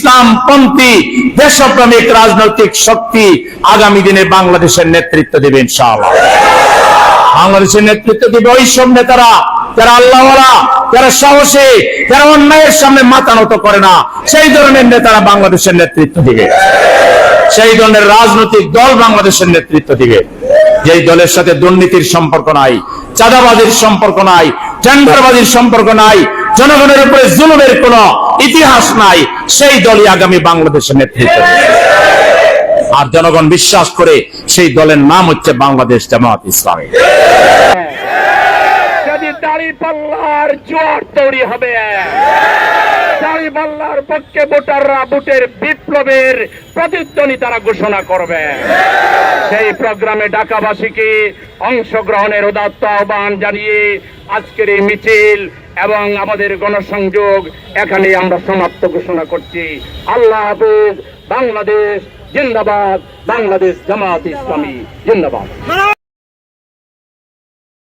ইসলামপন্থী দেশপ্রেমিক রাজনৈতিক শক্তি আগামী দিনে বাংলাদেশের নেতৃত্ব দেবে ইনশাআল্লাহ। বাংলাদেশের নেতৃত্ব দিবে ওই সব নেতারা যারা আল্লাহওয়ালা, যারা সাহসী, যারা অন্যায়ের সামনে মাথা নত করে না, সেই ধরনের নেতারা বাংলাদেশের নেতৃত্ব দিবে। সেই ধরনের রাজনৈতিক দল বাংলাদেশের নেতৃত্ব দিবে, যেই দলের সাথে দুর্নীতির সম্পর্ক নাই, চাঁদাবাজির সম্পর্ক নাই, টেন্ডারবাজির সম্পর্ক নাই, জনগণের উপরে জুলুমের কোন ইতিহাস নাই, সেই দলই আগামী বাংলাদেশের নেতৃত্ব দিবে। আর জনগণ বিশ্বাস করে সেই দলের নাম হচ্ছে বাংলাদেশ জামাত ইসলামী। যদি দাঁড়িপাল্লার জোয়ার তৈরি হবে, দাঁড়িপাল্লার পক্ষে ভোটাররা ভোটের বিপ্লবের প্রতিধ্বনি তারা ঘোষণা করবে। সেই প্রোগ্রামে ঢাকাবাসীকে অংশগ্রহণের উদাত্ত আহ্বান জানিয়ে আজকের এই মিছিল এবং আমাদের গণসংযোগ এখানে আমরা সমাপ্ত ঘোষণা করছি। আল্লাহ হাফেজ। বাংলাদেশ জিন্দাবাদ। বাংলাদেশ জামাত ইসলামী জিন্দাবাদ।